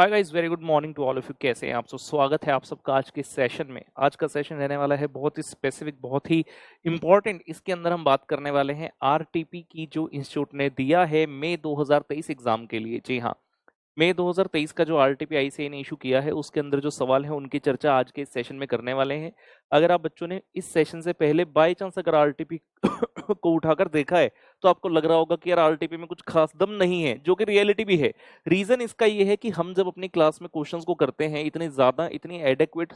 Hi guys, very good morning to all of you. कैसे हैं आप सब? स्वागत है आप सबका आज के सेशन में। आज का सेशन रहने वाला है बहुत ही स्पेसिफिक, बहुत ही इंपॉर्टेंट। इसके अंदर हम बात करने वाले हैं आरटीपी की, जो इंस्टीट्यूट ने दिया है मई 2023 एग्जाम के लिए। जी हाँ, मई 2023 का जो आरटीपी आईसीएआई ने इशू किया है, उसके अंदर जो सवाल है उनकी चर्चा आज के इस सेशन में करने वाले हैं। अगर आप बच्चों ने इस सेशन से पहले बाय चांस अगर आरटीपी को उठाकर देखा है तो आपको लग रहा होगा कि यार आरटीपी में कुछ खास दम नहीं है, जो कि रियलिटी भी है। रीजन इसका ये है कि हम जब अपनी क्लास में क्वेश्चंस को करते हैं, इतने ज्यादा, इतनी एडेक्वेट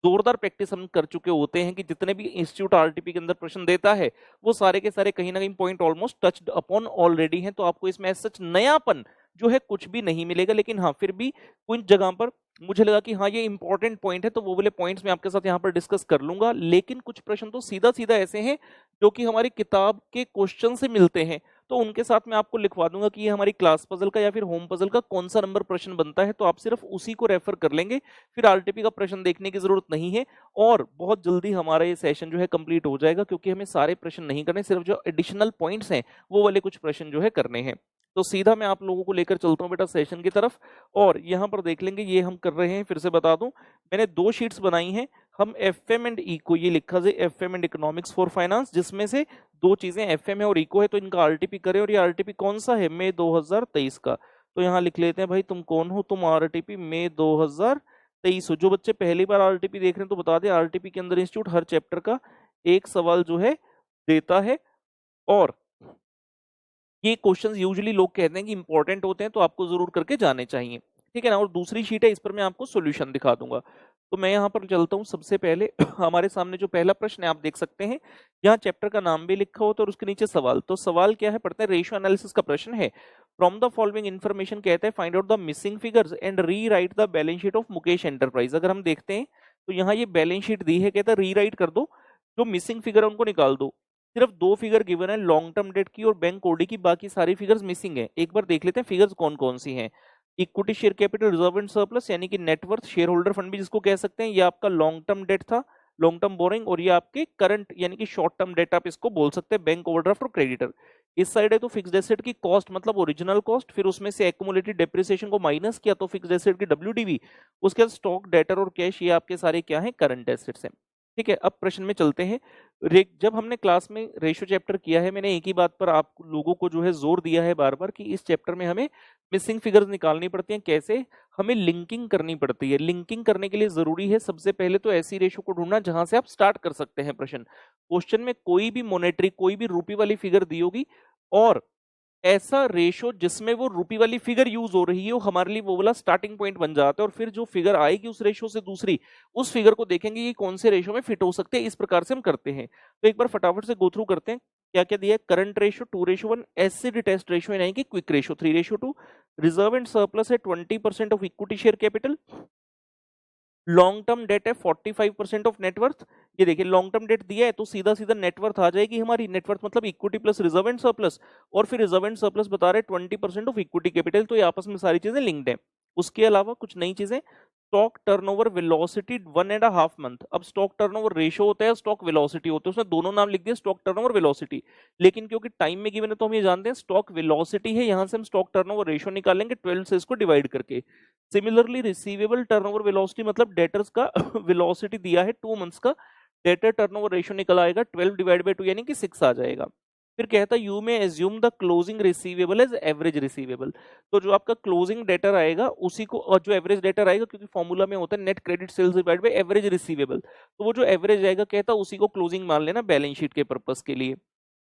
जोरदार प्रैक्टिस हम कर चुके होते हैं कि जितने भी इंस्टीट्यूट आरटीपी के अंदर प्रश्न देता है वो सारे के सारे कहीं ना कहीं point almost touched upon already हैं। तो आपको इसमें सच नयापन जो है कुछ भी नहीं मिलेगा। लेकिन हाँ, फिर भी कुछ जगह पर मुझे लगा कि हाँ ये इंपॉर्टेंट पॉइंट है, तो वो वाले पॉइंट्स मैं आपके साथ यहाँ पर डिस्कस कर लूंगा। लेकिन कुछ प्रश्न तो सीधा सीधा ऐसे हैं जो कि हमारी किताब के क्वेश्चन से मिलते हैं, तो उनके साथ मैं आपको लिखवा दूंगा कि ये हमारी क्लास पजल का या फिर होम पजल का कौन सा नंबर प्रश्न बनता है, तो आप सिर्फ उसी को रेफर कर लेंगे। फिर आरटीपी का प्रश्न देखने की जरूरत नहीं है और बहुत जल्दी हमारा ये सेशन जो है कंप्लीट हो जाएगा, क्योंकि हमें सारे प्रश्न नहीं करने, सिर्फ जो एडिशनल पॉइंट्स हैं वो वाले कुछ प्रश्न जो है करने हैं। तो सीधा मैं आप लोगों को लेकर चलता हूँ बेटा सेशन की तरफ। और यहाँ पर देख लेंगे, ये हम कर रहे हैं, फिर से बता दूं, मैंने दो शीट्स बनाई हैं। हम एफएम एंड इको, ये लिखा है FM and economics for finance, जिसमें से दो चीजें एफएम है और इको है, तो इनका आरटीपी करें। और ये आरटीपी कौन सा है? मई 2023 का। तो यहाँ लिख लेते हैं, भाई तुम कौन हो? तुम आरटीपी मई 2023 हो। जो बच्चे पहली बार आरटीपी देख रहे हैं तो बता दें, आरटीपी के अंदर इंस्टीट्यूट हर चैप्टर का एक सवाल जो है देता है, और ये क्वेश्चंस यूजुअली लोग कहते हैं कि इंपॉर्टेंट होते हैं, तो आपको जरूर करके जाने चाहिए, ठीक है ना। और दूसरी शीट है, इस पर मैं आपको सॉल्यूशन दिखा दूंगा। तो मैं यहाँ पर चलता हूँ। सबसे पहले हमारे सामने जो पहला प्रश्न है आप देख सकते हैं, यहाँ चैप्टर का नाम भी लिखा होता है और उसके नीचे सवाल। तो सवाल क्या है, पढ़ते हैं। रेशियो एनालिसिस का प्रश्न है। फ्रॉम द फॉलोइंग इन्फॉर्मेशन कहता है, find out the missing figures and rewrite the balance sheet of Mukesh enterprise. अगर हम देखते हैं तो यहाँ ये बैलेंस शीट दी है, कहता है री राइट कर दो, जो मिसिंग फिगर है उनको निकाल दो। सिर्फ दो फिगर गिवन है, लॉन्ग टर्म डेट की और बैंक ओडी की, बाकी सारी फिगर्स मिसिंग है। एक बार देख लेते हैं फिगर्स कौन कौन सी हैं। Equity share capital reserve and surplus, यानी कि नेटवर्थ, शेयर होल्डर फंड भी जिसको कह सकते हैं, ये आपका लॉन्ग टर्म डेट था, लॉन्ग टर्म बोरिंग। और ये आपके करंट यानी कि शॉर्ट टर्म डेट आप इसको बोल सकते हैं, बैंक ओवरड्राफ्ट और क्रेडिटर। इस साइड है तो फिक्स्ड एसेट की कॉस्ट, मतलब ओरिजिनल कॉस्ट, फिर उसमें से एक्युमुलेटेड डेप्रिसिएशन को माइनस किया तो फिक्स्ड एसेट की डब्ल्यूडीवी। उसके बाद स्टॉक, डेटर और कैश, ये आपके सारे क्या है? करंट एसेट्स हैं, ठीक है। अब प्रश्न में चलते हैं। जब हमने क्लास में रेशियो चैप्टर किया है, मैंने एक ही बात पर आप लोगों को जो है जोर दिया है बार बार, कि इस चैप्टर में हमें मिसिंग फिगर्स निकालनी पड़ती हैं। कैसे? हमें लिंकिंग करनी पड़ती है। लिंकिंग करने के लिए जरूरी है सबसे पहले तो ऐसी रेशियो को ढूंढना जहां से आप स्टार्ट कर सकते हैं प्रश्न। क्वेश्चन में कोई भी मोनेटरी, कोई भी रुपये वाली फिगर दी होगी, और ऐसा रेशो जिसमें वो रुपी वाली फिगर यूज हो रही है, वो हमारे लिए वो वाला स्टार्टिंग पॉइंट बन जाता है। और फिर जो फिगर आएगी उस रेशो से दूसरी, उस फिगर को देखेंगे ये कौन से रेशो में फिट हो सकते हैं। इस प्रकार से हम करते हैं। तो एक बार फटाफट से गो थ्रू करते हैं। क्या क्या दिया है? Current ratio 2:1, acid test ratio यानी कि quick ratio 3:2, reserve and surplus है 20% of equity share capital, long term debt है 45% ऑफ नेटवर्थ। ये देखिए लॉन्ग टर्म डेट दिया है तो सीधा सीधा नेटवर्थ आ जाएगी हमारी। नेटवर्थ मतलब equity plus reserve and surplus, और फिर रिजर्व एंड सरप्लस बता रहे 20% ऑफ इक्विटी कैपिटल। तो ये आपस में सारी चीजें लिंक्ड है। उसके अलावा कुछ नई चीजें, स्टॉक टर्नओवर वेलोसिटी 1.5 मंथ। अब स्टॉक टर्नओवर रेशो होता है, स्टॉक वेलोसिटी होता है, उसने दोनों नाम लिख दिए, स्टॉक टर्नओवर वेलोसिटी। लेकिन क्योंकि टाइम में गिवन है तो हम ये जानते हैं स्टॉक वेलोसिटी है, यहां से हम स्टॉक टर्नओवर रेशो निकालेंगे 12 से इसको डिवाइड करके। सिमिलरली रिसीवेबल टर्नओवर वेलोसिटी मतलब डेटर्स का वेलोसिटी दिया है 2 मंथ्स का, डेटर टर्नओवर रेशियो निकल आएगा 12 डिवाइड बाय 2 यानी कि 6 आ जाएगा। फिर कहता है you may assume the closing receivable as average receivable. तो जो आपका क्लोजिंग डेटर आएगा उसी को, और जो एवरेज डेटर आएगा, क्योंकि फॉर्मूला में होता है net credit sales divide by average receivable, तो वो जो एवरेज आएगा कहता है उसी को क्लोजिंग मान लेना बैलेंस शीट के पर्पस के लिए।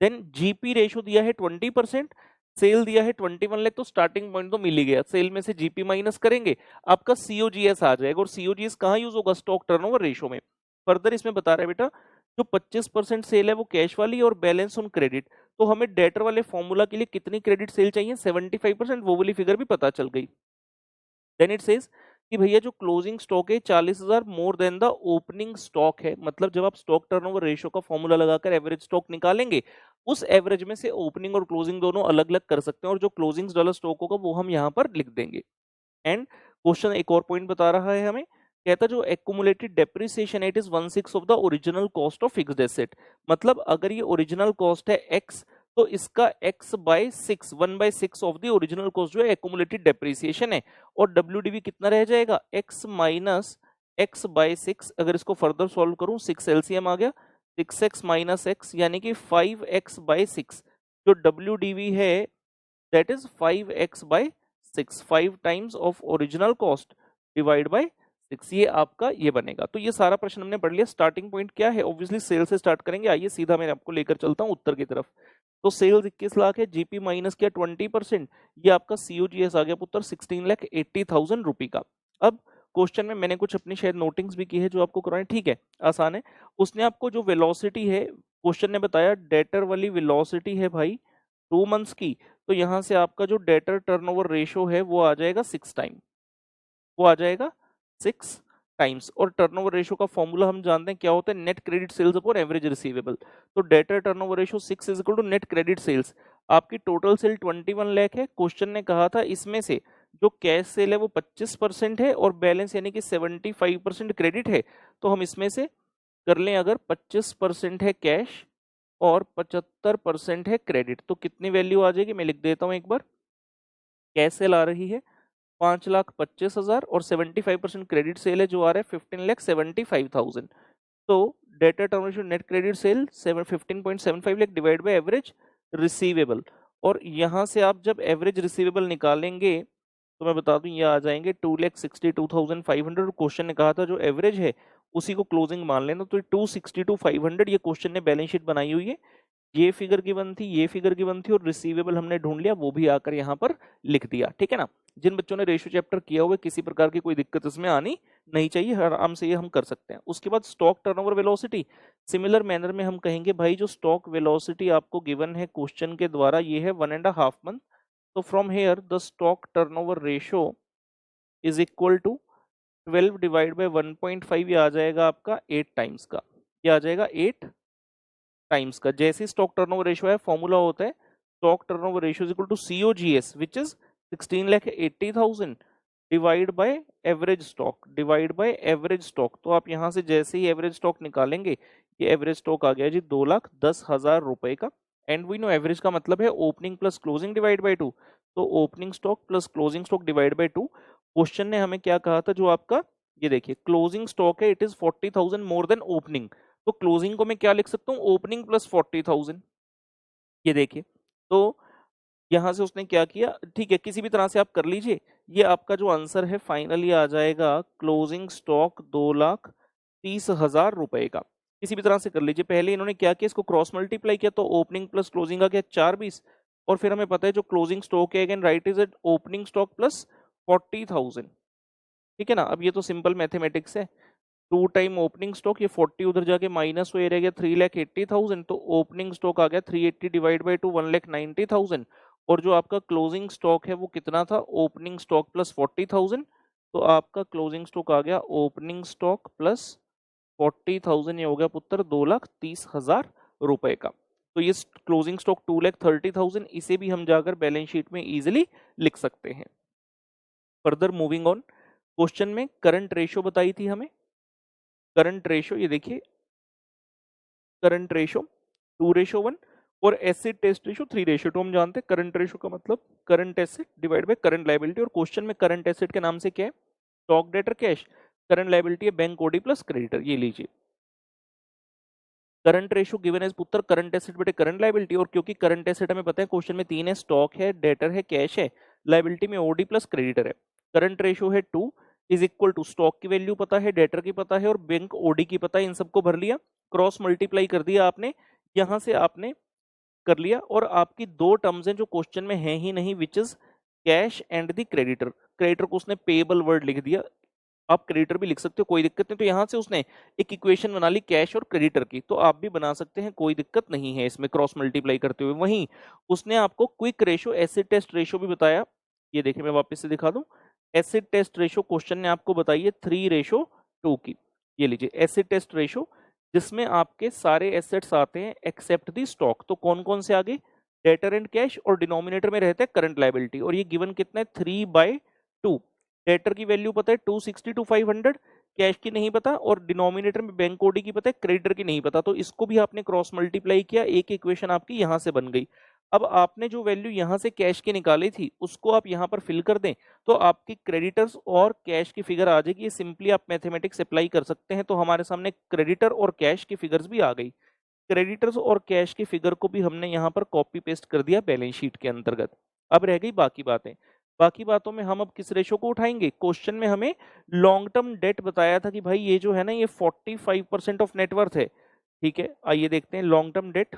देन जीपी रेशो दिया है 20%, सेल दिया है 21 लाख, तो स्टार्टिंग पॉइंट तो मिल ही गया। सेल में से जीपी माइनस करेंगे, आपका सीओजीएस आ जाएगा। और सीओजीएस कहाँ यूज होगा? स्टॉक टर्नओवर रेशो में। फर्दर इसमें बता रहे बेटा, जो 25% सेल है वो कैश वाली और बैलेंस ऑन क्रेडिट। तो हमें डेटर वाले फॉर्मूला के लिए कितनी क्रेडिट सेल चाहिए? 75%, वो वाली फिगर भी पता चल गई। देन इट सेज कि भैया जो क्लोजिंग स्टॉक है 40,000 more than the opening stock है। मतलब जब आप स्टॉक टर्नओवर रेशियो का फॉर्मूला लगाकर एवरेज स्टॉक निकालेंगे, उस एवरेज में से ओपनिंग और क्लोजिंग दोनों अलग अलग कर सकते हैं, और जो क्लोजिंग डॉलर स्टॉक होगा वो हम यहाँ पर लिख देंगे। एंड क्वेश्चन एक और पॉइंट बता रहा है हमें, कहता जो accumulated depreciation it is 1/6 of the original cost of fixed asset. मतलब अगर ये ओरिजिनल कॉस्ट है एक्स, तो इसका x/6 1/6 of the original cost जो है एक्यूमुलेटेड डेप्रिसिएशन है, और WDV कितना रह जाएगा, x माइनस x/6। अगर इसको फर्दर सॉल्व करूं 6 LCM आ गया, 6x माइनस x यानी कि 5x/6। जो WDV है that is 5x/6, 5 times of original cost divide by 6, ये आपका ये बनेगा। तो ये सारा प्रश्न हमने पढ़ लिया। स्टार्टिंग पॉइंट क्या है, ऑब्वियसली सेल से स्टार्ट करेंगे। आइए सीधा मैं आपको लेकर चलता हूं उत्तर की तरफ। तो सेल्स 21 लाख है, जीपी माइनस किया 20%, ये आपका सीओजीएस आ गया पुत्र 16,80,000 रुपए का। अब क्वेश्चन में मैंने कुछ अपनी शायद नोटिंग्स भी की है जो आपको कराएं, ठीक है, आसान है। उसने आपको जो वेलोसिटी है, क्वेश्चन ने बताया डेटर वाली वेलोसिटी है भाई 2 मंथ्स की, तो यहां से आपका जो डेटर टर्नओवर रेशो है वो आ जाएगा 6 टाइम, वो आ जाएगा 6 टाइम्स। और टर्नओवर रेशो का फॉर्मूला हम जानते हैं क्या होता है, net credit sales upon average receivable. तो debtor turnover ratio 6 is equal to net credit sales. आपकी टोटल सेल 21 लाख है। क्वेश्चन ने कहा था इसमें से जो कैश सेल है वो 25% है और बैलेंस यानी कि 75% क्रेडिट है। तो हम इसमें से कर लें, अगर 25% है कैश और 75% है क्रेडिट, तो कितनी वैल्यू आ जाएगी, मैं लिख देता हूं एक बार। कैश सेल आ रही है 5,25,000 और 75% क्रेडिट सेल है जो आ रहा है 15,75,000। तो data termination net credit sale 15.75 lakh divide by average receivable. और यहां से आप जब एवरेज रिसीवेबल निकालेंगे तो मैं बता दूं ये आ जाएंगे 2,62,500। क्वेश्चन ने कहा था जो एवरेज है उसी को क्लोजिंग मान लेना, तो 262,500 ये क्वेश्चन ने बैलेंस शीट बनाई हुई है। ये फिगर गिवन थी, ये फिगर गिवन थी, और रिसीवेबल हमने ढूंढ लिया, वो भी आकर यहाँ पर लिख दिया, ठीक है ना। जिन बच्चों ने रेशियो चैप्टर किया हुआ किसी प्रकार की कोई दिक्कत इसमें आनी नहीं चाहिए, आराम से ये हम कर सकते हैं। उसके बाद stock turnover velocity, similar manner में हम कहेंगे भाई जो स्टॉक वेलोसिटी आपको गिवन है क्वेश्चन के द्वारा ये है 1.5 मंथ। तो from here the stock turnover ratio is equal to 12 divide by 1.5, ये आ जाएगा आपका 8 टाइम्स का, ये आ जाएगा 8 टाइम्स का। जैसे स्टॉक टर्नओवर रेशियो है फॉर्मूला होता है stock turnover ratio is equal to COGS which is 16,80,000 divide by average stock, divide by average stock. तो आप यहां से जैसे ही एवरेज स्टॉक निकालेंगे, ये एवरेज स्टॉक आ गया जी 2,10,000 रुपए का। एंड वी नो एवरेज का मतलब है opening plus closing divide by 2, तो opening stock plus closing stock divide bye 2। Question ने हमें क्या कहा था, जो आपका ये देखिए क्लोजिंग स्टॉक है it is 40,000 more than opening, तो क्लोजिंग को मैं क्या लिख सकता हूँ, ओपनिंग प्लस 40,000। ये देखिए, तो यहां से उसने क्या किया, ठीक है, किसी भी तरह से आप कर लीजिए। ये आपका जो आंसर है फाइनली आ जाएगा क्लोजिंग स्टॉक 2,30,000 रुपए का। किसी भी तरह से कर लीजिए। पहले इन्होंने क्या किया, इसको क्रॉस मल्टीप्लाई किया तो ओपनिंग प्लस क्लोजिंग आ गया 420, और फिर हमें पता है जो क्लोजिंग स्टॉक है again right is eight opening stock plus 40,000, ठीक है ना। अब ये तो सिंपल मैथमेटिक्स है, 2 टाइम ओपनिंग स्टॉक, ये 40 उधर जाके माइनस हुए रह गया 3,80,000, तो ओपनिंग स्टॉक आ गया 380 डिवाइड बाई 2 1,90,000। और जो आपका क्लोजिंग स्टॉक है वो कितना था, ओपनिंग स्टॉक प्लस 40,000, तो आपका क्लोजिंग स्टॉक आ गया ओपनिंग स्टॉक प्लस 40,000, ये हो गया पुत्र 2,30,000 रुपए का। तो ये क्लोजिंग स्टॉक 2,30,000, इसे भी हम जाकर बैलेंस शीट में इजिली लिख सकते हैं। फर्दर मूविंग ऑन, क्वेश्चन में करंट रेशियो बताई थी हमें। करंट रेशियो ये देखिए, करंट रेशियो 2:1 और एसिड टेस्ट रेशियो 3:2। हम जानते हैं करंट रेशियो का मतलब current acid divide by current liability, और क्वेश्चन में करंट एसिड के नाम से क्या है, stock debtor cash, current liability है बैंक ओडी प्लस क्रेडिटर। ये लीजिए करंट रेशियो गिवन एज पुत्र करंट एसेट बटे करंट लायबिलिटी, और क्योंकि करंट एसेट हमें पता है क्वेश्चन में 3 है, स्टॉक है, डेटर है, कैश है, लायबिलिटी में ओडी प्लस क्रेडिटर है। करंट रेशियो है 2 इज इक्वल टू स्टॉक की वैल्यू पता है, डेटर की पता है और बैंक ओडी की पता है, इन सबको भर लिया, क्रॉस मल्टीप्लाई कर दिया आपने, यहां से आपने कर लिया। और आपकी दो टर्म्स हैं जो क्वेश्चन में है ही नहीं, which is cash and the creditor. Creditor को उसने पेएबल वर्ड लिख दिया, आप क्रेडिटर भी लिख सकते हो, कोई दिक्कत नहीं। तो यहां से उसने एक इक्वेशन बना ली कैश और क्रेडिटर की, तो आप भी बना सकते हैं, कोई दिक्कत नहीं है इसमें क्रॉस मल्टीप्लाई करते हुए। वहीं उसने आपको quick ratio acid test ratio भी बताया, ये देखिए मैं वापस से दिखा दूं, एसिड टेस्ट रेशियो क्वेश्चन ने आपको बताई है 3:2 की। ये लीजिए एसिड टेस्ट रेशियो, जिसमें आपके सारे एसेट्स आते हैं एक्सेप्ट दी स्टॉक। तो कौन कौन से आगे, डेटर एंड कैश, और डिनोमिनेटर में रहता है करंट लायबिलिटी, और ये गिवन कितना है 3/2। डेटर की वैल्यू पता है 260 to 500, कैश की नहीं पता और डिनोमिनेटर में बैंक ओडी की पता है, क्रेडिटर की नहीं पता, तो इसको भी आपने क्रॉस मल्टीप्लाई किया, एक इक्वेशन आपकी यहां से बन गई। अब आपने जो वैल्यू यहां से कैश की निकाली थी उसको आप यहां पर फिल कर दें तो आपकी क्रेडिटर्स और कैश की फिगर आ जाएगी। ये सिंपली आप मैथमेटिक्स अप्लाई कर सकते हैं। तो हमारे सामने क्रेडिटर और कैश की फिगर्स भी आ गई। क्रेडिटर्स और कैश की फिगर को भी हमने यहाँ पर कॉपी पेस्ट कर दिया बैलेंस शीट के अंतर्गत। अब रह गई बाकी बातें। बाकी बातों में हम अब किस रेशो को उठाएंगे? क्वेश्चन में हमें लॉन्ग टर्म डेट बताया था कि भाई ये जो है ना ये 45% ऑफ नेटवर्थ है। ठीक है, आइए देखते हैं लॉन्ग टर्म डेट।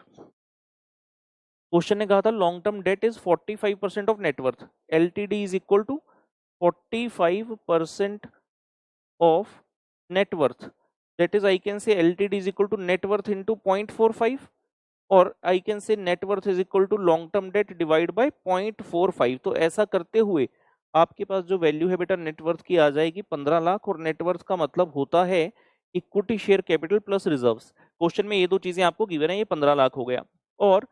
क्वेश्चन ने कहा था long term debt is 45% of net worth, LTD is equal to 45% of net worth, that is I can say LTD is equal to net worth into 0.45 और I can say net worth is equal to long term debt divide by 0.45। तो ऐसा करते हुए आपके पास जो value है बेटा net worth की आ जाएगी 15 लाख और नेटवर्थ का मतलब होता है equity share capital plus reserves. Question में ये दो चीजें आपको गिवन है, ये 15 लाख हो गया। और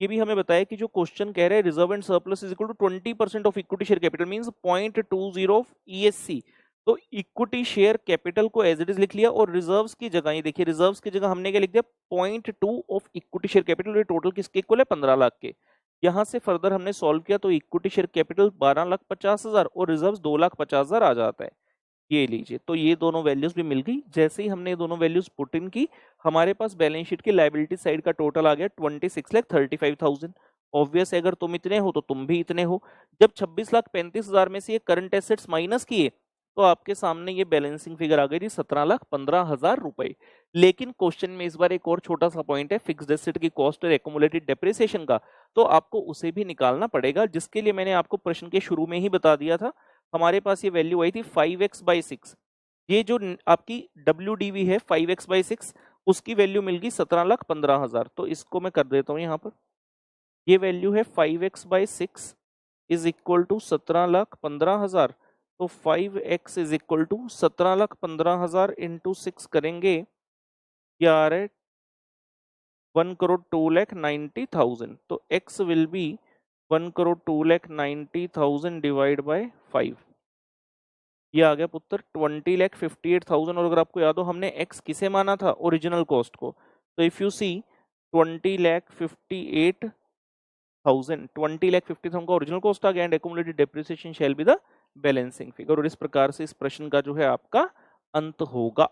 ये भी हमें बताया कि जो क्वेश्चन कह रहे हैं reserve and surplus is equal to 20% of equity share capital means 0.20 of ESC. तो इक्विटी शेयर कैपिटल को एज इट इज लिख लिया और रिजर्व्स की जगह, ये देखिए रिजर्व्स की जगह हमने क्या लिख दिया 0.2 ऑफ इक्विटी शेयर कैपिटल। ये टोटल किसके इक्वल है? 15 लाख के। यहां से फर्दर हमने सॉल्व किया तो इक्विटी शेयर कैपिटल 12,50,000 और रिजर्व्स 2,50,000 आ जाता है। ये लीजिए, तो ये दोनों वैल्यूज भी मिल गई। जैसे ही हमने ये दोनों वैल्यूज पुट इन की हमारे पास बैलेंस शीट की लायबिलिटी साइड का टोटल आ गया 26,35,000। ऑब्वियस है, अगर तुम इतने हो तो तुम भी इतने हो। जब 26,35,000 में से ये करंट एसेट्स माइनस किए तो आपके सामने ये बैलेंसिंग फिगर आ गई थी 17,15,000 रुपए। लेकिन क्वेश्चन में इस बार एक और छोटा सा पॉइंट है, फिक्स्ड एसेट की कॉस्ट और एक्युमुलेटेड डेप्रिसिएशन का, तो आपको उसे भी निकालना पड़ेगा, जिसके लिए मैंने आपको प्रश्न के शुरू में ही बता दिया था। हमारे पास ये वैल्यू आई थी 5x/6। ये जो आपकी WDV है 5x/6 उसकी वैल्यू मिल गई 17,15,000। तो इसको मैं कर देता हूं यहाँ पर। ये वैल्यू है 5x/6 इज इक्वल टू 17,15,000। तो 5x is equal to 17,15,000 into 6 करेंगे, ये आ रहा है 1,02,90,000। तो x will be 1,02,90,000 divide by 5। ये आ गया पुत्र 20,58,000। और अगर आपको याद हो हमने x किसे माना था? ओरिजिनल कॉस्ट को। तो इफ यू सी 20,58,000 20,50,000 का ओरिजिनल कॉस्ट आ गया and accumulated depreciation shall be the balancing figure. और इस प्रकार से इस प्रश्न का जो है आपका अंत होगा।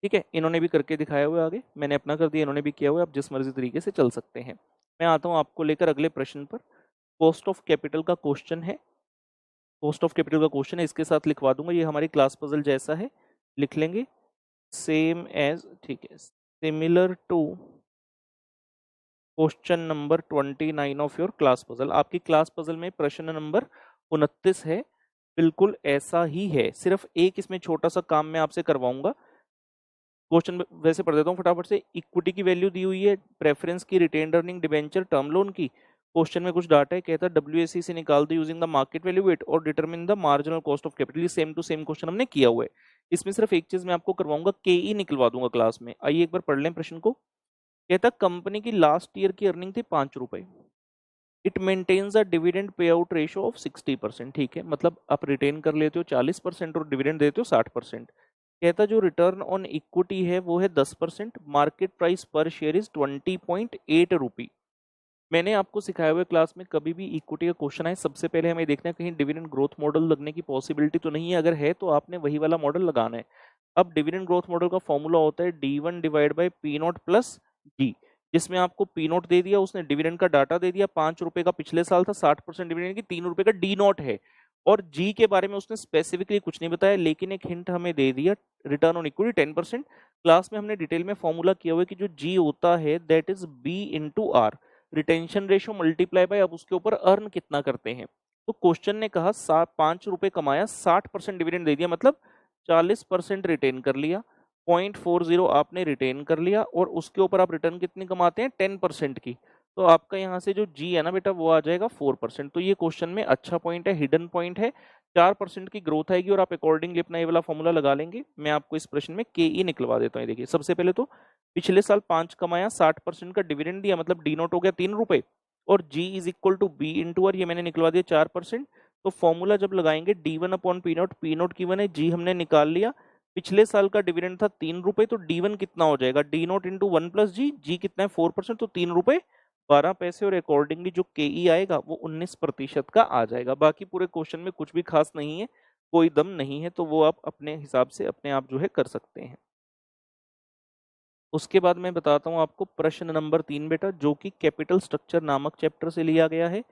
ठीक है, इन्होंने भी करके दिखाया हुआ है, आगे मैंने अपना कर दिया, इन्होंने भी किया हुआ है। आप जिस मर्जी तरीके से चल सकते हैं। मैं आता हूं आपको लेकर अगले प्रश्न पर। कॉस्ट ऑफ कैपिटल का क्वेश्चन है। कॉस्ट ऑफ कैपिटल का क्वेश्चन है, इसके साथ लिखवा दूंगा, ये हमारी क्लास पजल जैसा है, लिख लेंगे सेम एज। ठीक है, similar to question number 29 of your class puzzle. आपकी क्लास पजल में प्रश्न नंबर 29 है, बिल्कुल ऐसा ही है, सिर्फ एक इसमें छोटा सा काम मैं आपसे करवाऊंगा। क्वेश्चन वैसे पढ़ देता हूँ फटाफट से। इक्विटी की वैल्यू दी हुई है, प्रेफरेंस की, retained earning, debenture, term loan की। क्वेश्चन में कुछ डाटा है, कहता है WAC से निकाल दो using the market value weight और determine the marginal cost of capital. Same to same question हमने किया हुआ है। इसमें सिर्फ एक चीज मैं आपको करवाऊंगा, KE निकलवा दूंगा क्लास में। आइए एक बार पढ़ लें प्रश्न को। कहता कंपनी की लास्ट ईयर की अर्निंग थी 5 रुपए। It maintains a dividend pay out ratio of 60%। ठीक है, मतलब आप रिटेन कर लेते हो 40% और डिविडेंड देते हो 60%। कहता जो रिटर्न ऑन इक्विटी है वो है 10%। मार्केट प्राइस पर शेयर इज 20.8 रुपी। मैंने आपको सिखाया हुआ क्लास में, कभी भी इक्विटी का क्वेश्चन आए सबसे पहले हमें देखना है कहीं डिविडेंड ग्रोथ मॉडल लगने की पॉसिबिलिटी तो नहीं है। अगर है तो आपने वही वाला मॉडल लगाना है। अब डिविडेंड ग्रोथ मॉडल का फॉर्मूला होता है D1 divide by P0 plus G, जिसमें आपको P0 दे दिया, उसने डिविडेंड का डाटा दे दिया, 5 रुपए का पिछले साल था, 60% डिविडेंड की, 3 रुपए का D0 है। और जी के बारे में उसने स्पेसिफिकली कुछ नहीं बताया, लेकिन एक हिंट हमें दे दिया, रिटर्न ऑन इक्विटी 10%। क्लास में हमने डिटेल में फॉर्मूला किया हुआ है कि जो जी होता है that is B into R, retention ratio multiply by अब उसके ऊपर अर्न कितना करते हैं। तो क्वेश्चन ने कहा 5 रुपए कमाया, 60% डिविडेंड दे दिया, मतलब 40% रिटेन कर लिया, 0.40 आपने रिटेन कर लिया और उसके ऊपर आप रिटर्न कितनी कमाते हैं? 10% की। तो आपका यहाँ से जो जी है ना बेटा वो आ जाएगा 4%। तो ये क्वेश्चन में अच्छा पॉइंट है, हिडन पॉइंट है। 4% की ग्रोथ आएगी और आप अकॉर्डिंगली अपना ये वाला फॉर्मूला लगा लेंगे। मैं आपको इस प्रश्न में KE निकलवा देता हूँ। देखिए सबसे पहले तो पिछले साल 5 कमाया, 60% का डिविडेंड दिया, मतलब D0 हो गया 3 रुपए, और G is equal to B into R, ये मैंने निकलवा दिया 4%। तो फॉर्मूला जब लगाएंगे D1 upon P not, P not की वन है, जी हमने निकाल लिया। पिछले साल का डिविडेंड था 3 रुपए, तो D1 कितना हो जाएगा, डी नॉट इंटू 1 प्लस जी, जी कितना है 4%, तो 3 रुपए 12 पैसे, और अकॉर्डिंगली जो के आएगा वो 19% का आ जाएगा। बाकी पूरे क्वेश्चन में कुछ भी खास नहीं है, कोई दम नहीं है, तो वो आप अपने हिसाब से अपने आप जो है कर सकते हैं। उसके बाद मैं बताता हूं आपको प्रश्न नंबर 3 बेटा, जो कि कैपिटल स्ट्रक्चर नामक चैप्टर से लिया गया है।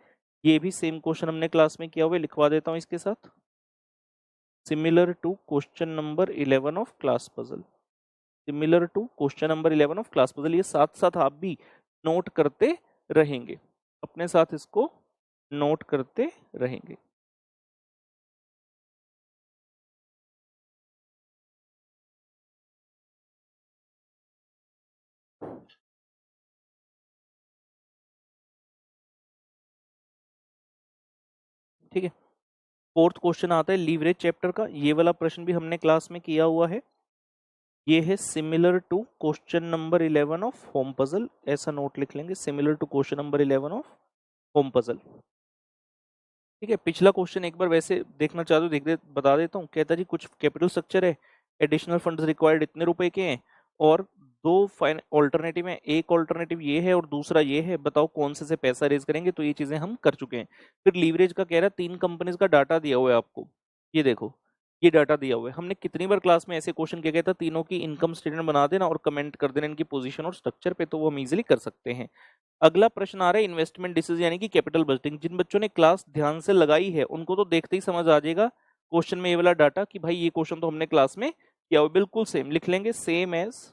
ये भी सेम क्वेश्चन हमने क्लास में किया हुआ है, लिखवा देता हूं इसके साथ, similar to question number 11 of class puzzle. Similar to question number 11 of class puzzle, ये साथ साथ आप भी नोट करते रहेंगे, अपने साथ इसको नोट करते रहेंगे। ठीक है, फोर्थ क्वेश्चन आता है लीवरेज चैप्टर का। ये वाला प्रश्न भी हमने क्लास में किया हुआ है। ये है similar to question number 11 of home puzzle, ऐसा नोट लिख लेंगे, similar to question number 11 of home puzzle. ठीक है, पिछला क्वेश्चन एक बार वैसे देखना चाहते हो देख दे, बता देता हूँ। कहता जी कुछ कैपिटल स्ट्रक्चर है, एडिशनल फंड्स रिक्वायर्ड इतने रुपए के हैं, और दो ऑल्टरनेटिव है, एक ऑल्टरनेटिव ये है और दूसरा ये है, बताओ कौन से पैसा रेज करेंगे। तो ये चीजें हम कर चुके हैं। फिर लीवरेज का कह रहा है, 3 कंपनीज का डाटा दिया हुआ है आपको, ये देखो ये डाटा दिया हुआ है। हमने कितनी बार क्लास में ऐसे क्वेश्चन किया गया था, तीनों की इनकम स्टेटमेंट बना देना और कमेंट कर देना इनकी पोजीशन और स्ट्रक्चर पे, तो वो हम इजीली कर सकते हैं। अगला प्रश्न आ रहा है इन्वेस्टमेंट डिसीजन यानी कि कैपिटल बजटिंग। जिन बच्चों ने क्लास ध्यान से लगाई है उनको तो देखते ही समझ आ जाएगा क्वेश्चन में ये वाला डाटा कि भाई ये क्वेश्चन तो हमने क्लास में किया हुआ। बिल्कुल सेम लिख लेंगे, same as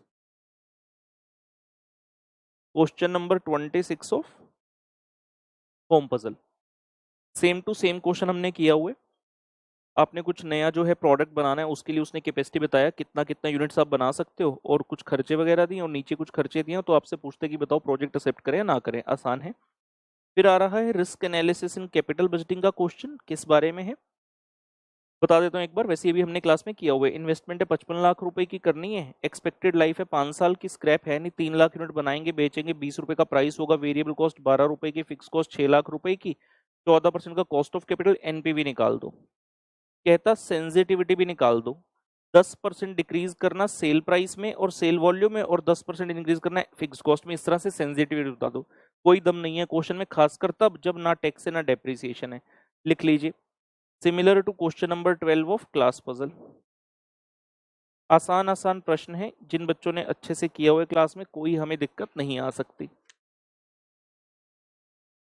question number 26 of home puzzle. Same to same question हमने किया हुआ है। आपने कुछ नया जो है प्रोडक्ट बनाना है, उसके लिए उसने कैपेसिटी बताया कितना कितना यूनिट्स आप बना सकते हो, और कुछ खर्चे वगैरह दिए और नीचे कुछ खर्चे दिए, तो आपसे पूछते कि बताओ प्रोजेक्ट एक्सेप्ट करें या ना करें। आसान है। फिर आ रहा है risk analysis in capital budgeting का क्वेश्चन, किस बारे में है बता देता हूँ एक बार। वैसे ये भी हमने क्लास में किया हुआ है। इन्वेस्टमेंट है 55 लाख रुपए की करनी है, एक्सपेक्टेड लाइफ है 5 साल की, स्क्रैप है नहीं, 3 लाख यूनिट बनाएंगे बेचेंगे, 20 रुपए का प्राइस होगा, वेरिएबल कॉस्ट 12 रुपए की, फिक्स कॉस्ट 6 लाख रुपए की, 14% का कॉस्ट ऑफ कैपिटल, एनपीवी निकाल दो। कहता सेंसिटिविटी भी निकाल दो, 10% डिक्रीज करना सेल प्राइस में और सेल वॉल्यूम में, और 10% इंक्रीज करना फिक्स कॉस्ट में। इस तरह से सेंसिटिविटी बता दो। कोई दम नहीं है क्वेश्चन में, खासकर तब जब ना टैक्स है ना डेप्रिसिएशन है। लिख लीजिए, similar to question number 12 of class puzzle. आसान आसान प्रश्न है, जिन बच्चों ने अच्छे से किया हुआ है क्लास में, कोई हमें दिक्कत नहीं आ सकती।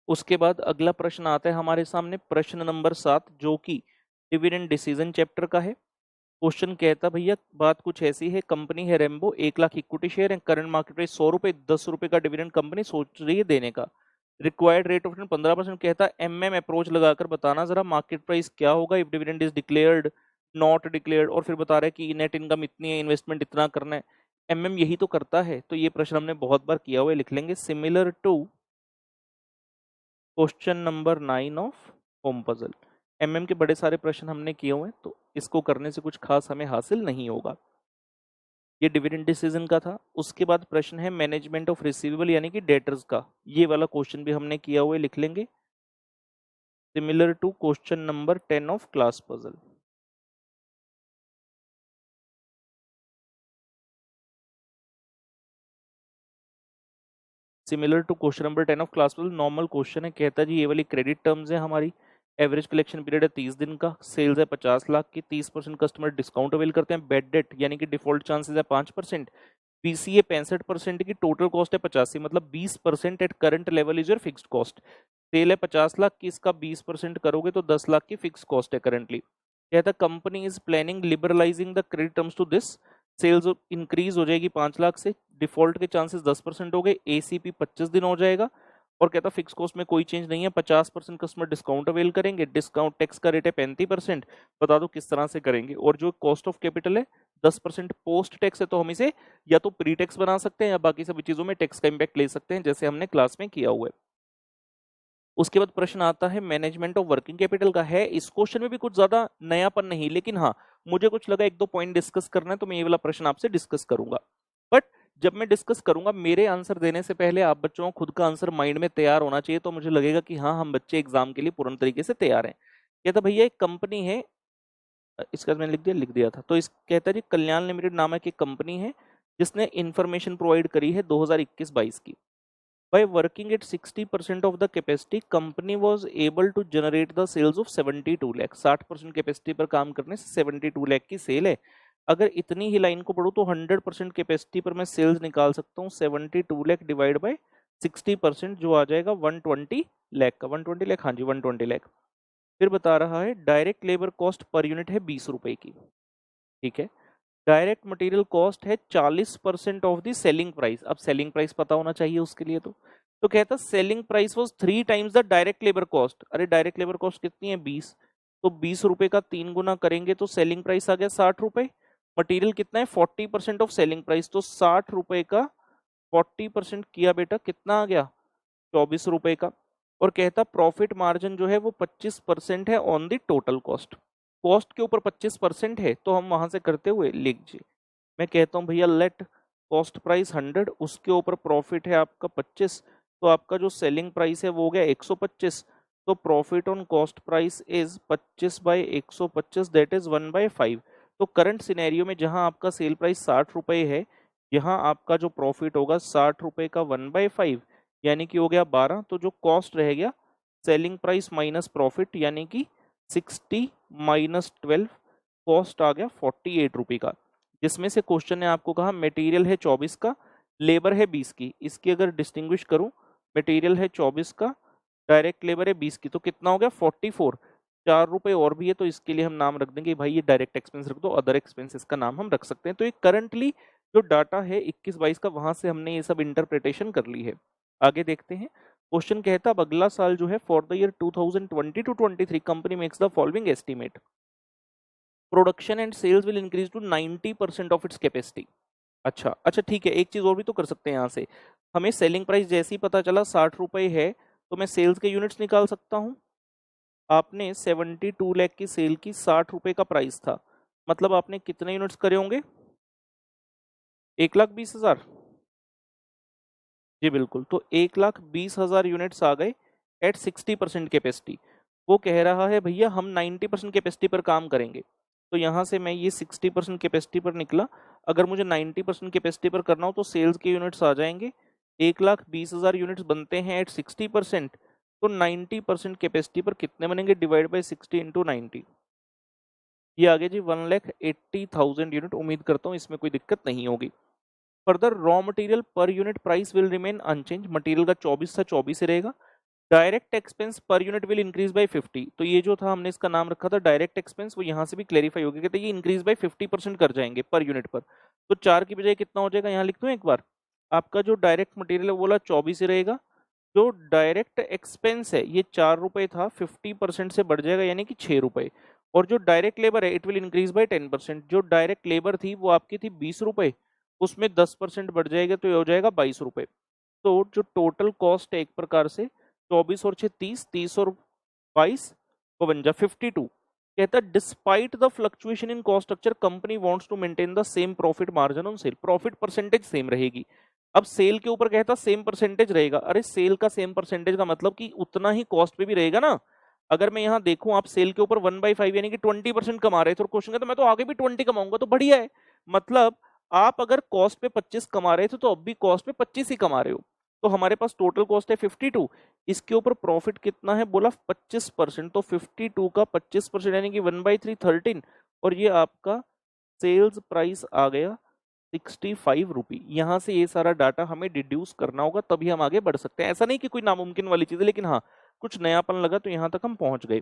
उसके बाद अगला प्रश्न आता है हमारे सामने, प्रश्न नंबर 7, जो कि डिविडेंड डिसीजन चैप्टर का है। क्वेश्चन कहता भैया बात कुछ ऐसी है, कंपनी है रेम्बो, 1 लाख इक्विटी शेयर है, करंट मार्केट प्राइस 100 रुपए, 10 रुपए का डिविडेंड कंपनी सोच रही है देने का, रिक्वायर्ड रेट ऑफ रिटर्न 15%। कहता एमएम अप्रोच लगाकर बताना जरा मार्केट प्राइस क्या होगा if dividend is declared, not declared, और फिर बता रहा है कि नेट इनकम इतनी है, इन्वेस्टमेंट इतना करना है। एमएम यही तो करता है, तो ये प्रश्न हमने बहुत बार किया हुआ है, लिख लेंगे similar to question number 9 of home puzzle. MM के बड़े सारे प्रश्न हमने किए हुए हैं, तो इसको करने से कुछ खास हमें हासिल नहीं होगा। ये डिविडेंड डिसीजन का था। उसके बाद प्रश्न है मैनेजमेंट ऑफ रिसीवेबल यानी कि डेटर्स का, ये वाला क्वेश्चन भी हमने किया हुआ है, लिख लेंगे similar to question number 10 of class puzzle. Similar to question number 10 of class puzzle, normal question है। कहता है जी ये वाली क्रेडिट टर्म्स है हमारी, एवरेज कलेक्शन पीरियड है 30 दिन का, सेल्स है 50 लाख की, 30% कस्टमर डिस्काउंट अवेल करते हैं, बेड डेट यानी कि डिफॉल्ट चांसेस है 5%, पीसीए 65% की, टोटल कॉस्ट है 85, मतलब 20% at current level is your fixed cost. Sale है 50 लाख की, इसका 20% करोगे तो 10 लाख की फिक्स कॉस्ट है करंटली। कहता company is planning liberalizing the credit terms to this, sales increase हो जाएगी 5 लाख से, डिफॉल्ट के चांसेस 10% हो गए, एसीपी 25 दिन हो जाएगा, और कहता फिक्स कॉस्ट में कोई चेंज नहीं है, 50% कस्टमर डिस्काउंट अवेल करेंगे, डिस्काउंट टैक्स का रेट है 35%। बता दो किस तरह से करेंगे। और जो कॉस्ट ऑफ कैपिटल है 10% पोस्ट टैक्स है, तो हम इसे या तो प्री टैक्स बना सकते हैं या बाकी सभी चीजों में टैक्स का इंपैक्ट ले सकते हैं, जैसे हमने क्लास में किया हुआ है। उसके बाद प्रश्न आता है मैनेजमेंट ऑफ वर्किंग कैपिटल का। है इस क्वेश्चन में भी कुछ ज्यादा नयापन नहीं, लेकिन हाँ मुझे कुछ लगा एक दो पॉइंट डिस्कस करना है, तो मैं ये वाला प्रश्न आपसे डिस्कस करूंगा। बट जब मैं डिस्कस करूंगा, मेरे आंसर देने से पहले आप बच्चों को खुद का आंसर माइंड में तैयार होना चाहिए, तो मुझे लगेगा कि हाँ हम बच्चे एग्जाम के लिए पूर्ण तरीके से तैयार हैं। कहता भैया एक कंपनी है, इसका मैंने लिख दिया था, तो इस कहता है जी कल्याण लिमिटेड नामक एक कंपनी है जिसने इंफॉर्मेशन प्रोवाइड करी है 2021-22 की। By working at 60% of the capacity, company was able to generate the sales of 72 lakh। 60% capacity पर काम करने से 72 लाख की सेल है। अगर इतनी ही लाइन को पढ़ूं तो 100% कैपेसिटी पर मैं सेल्स निकाल सकता हूँ। 72 लाख डिवाइड बाय 60% जो आ जाएगा 120 लाख का। 120 लाख, हाँ जी 120 लाख। फिर बता रहा है direct labour cost per unit है 20 रुपए की, ठीक है। डायरेक्ट मटेरियल कॉस्ट है 40% ऑफ द सेलिंग प्राइस। अब सेलिंग प्राइस पता होना चाहिए उसके लिए, तो कहता selling price was 3 times the direct labour cost. अरे डायरेक्ट लेबर कॉस्ट कितनी है 20, तो 20 रुपए का 3 गुना करेंगे तो सेलिंग प्राइस आ गया 60 रुपए। मटेरियल कितना है 40% ऑफ सेलिंग प्राइस, तो 60 रुपए का 40% किया बेटा कितना आ गया 24 रुपए का। और कहता प्रॉफिट मार्जिन जो है वो 25% है on the total cost. Cost के ऊपर 25% है, तो हम वहां से करते हुए लिख जी, मैं कहता हूँ भैया लेट कॉस्ट प्राइस 100, उसके ऊपर प्रॉफिट है आपका 25, तो आपका जो सेलिंग प्राइस है वो हो गया 125। तो profit on cost price is 25/125, that is 1/5। तो करंट सिनेरियो में जहां आपका सेल प्राइस 60 रुपए है, यहाँ आपका जो प्रॉफिट होगा 60 रुपए का 1/5 यानी कि हो गया 12। तो जो कॉस्ट रह गया सेलिंग प्राइस माइनस प्रॉफिट यानी कि 60 माइनस 12, कॉस्ट आ गया 48 रुपए का। जिसमें से क्वेश्चन ने आपको कहा मटेरियल है 24 का, लेबर है 20 की। इसकी अगर डिस्टिंग्विश करूं, मटेरियल है 24 का, डायरेक्ट लेबर है 20 की, तो कितना हो गया 44। 4 रुपए और भी है, तो इसके लिए हम नाम रख देंगे भाई ये डायरेक्ट एक्सपेंस रख दो, अदर एक्सपेंसेस का नाम हम रख सकते हैं। तो ये करंटली जो डाटा है 21-22 का, वहां से हमने ये सब इंटरप्रिटेशन कर ली है। आगे देखते हैं। क्वेश्चन कहता अब अगला साल जो है for the year 2020 to 23 company makes the following estimate, production and sales will increase to 90% of its capacity. अच्छा अच्छा ठीक है, एक चीज और भी तो कर सकते हैं यहाँ से। हमें सेलिंग प्राइस जैसे ही पता चला 60 रुपए है, तो मैं सेल्स के यूनिट्स निकाल सकता हूँ। आपने 72 लाख की सेल की, 60 रुपए का प्राइस था, मतलब आपने कितने यूनिट्स करे होंगे 1,20,000। जी बिल्कुल, तो 1,20,000 यूनिट्स आ गए एट 60% कैपेसिटी। वो कह रहा है भैया हम 90% कैपेसिटी पर काम करेंगे, तो यहाँ से मैं ये 60% कैपेसिटी पर निकला। अगर मुझे 90% कैपेसिटी पर करना हो तो सेल्स के यूनिट्स आ जाएंगे। 1,20,000 यूनिट्स बनते हैं एट 60%, तो 90% कैपेसिटी पर कितने बनेंगे, डिवाइड बाई 60 इंटू 90, ये आगे जी 1,80,000 यूनिट। उम्मीद करता हूँ इसमें कोई दिक्कत नहीं होगी। Further raw material per unit price will remain unchanged, material का 24 था 24 ही रहेगा। Direct expense per unit will increase by 50, तो ये जो था हमने इसका नाम रखा था डायरेक्ट एक्सपेंस, वो यहाँ से भी क्लेरिफाई हो गया, कहते ये इंक्रीज बाय 50% कर जाएंगे पर यूनिट पर। तो 4 की बजाय कितना हो जाएगा, यहाँ लिख दूं एक बार, आपका जो डायरेक्ट मटेरियल है बोला 24 ही रहेगा। जो डायरेक्ट एक्सपेंस है ये 4 रुपए था, 50% से बढ़ जाएगा यानी कि 6 रुपए। और जो डायरेक्ट लेबर है इट विल इंक्रीज बाय 10%। जो डायरेक्ट लेबर थी वो आपकी थी 20 रुपए, उसमें 10% बढ़ जाएगा तो ये हो जाएगा 22 रुपए। तो जो टोटल कॉस्ट है एक प्रकार से 24 और 6 30, 30 और 22 52 52। कहता है despite the fluctuation in cost structure company wants to maintain the same profit margin on sale. Profit percentage same रहेगी। अब सेल के ऊपर कहता सेम परसेंटेज रहेगा, अरे सेल का सेम परसेंटेज का मतलब कि उतना ही कॉस्ट पे भी रहेगा ना। अगर मैं यहाँ देखूं आप सेल के ऊपर 1/5 यानी कि 20% कमा रहे थे, और क्वेश्चन कहता मैं तो आगे भी 20 कमाऊंगा, तो बढ़िया है। मतलब आप अगर कॉस्ट पे 25 कमा रहे थे तो अब भी कॉस्ट पे 25 ही कमा रहे हो। तो हमारे पास टोटल कॉस्ट है 52, इसके ऊपर प्रॉफिट कितना है बोला 25%, तो 52 का 25% यानी कि 1/3 13, और ये आपका सेल्स प्राइस आ गया 65 रुपी। यहाँ से ये सारा डाटा हमें डिड्यूस करना होगा, तभी हम आगे बढ़ सकते हैं। ऐसा नहीं कि कोई नामुमकिन वाली चीज है, लेकिन हाँ कुछ नयापन लगा तो यहाँ तक हम पहुंच गए।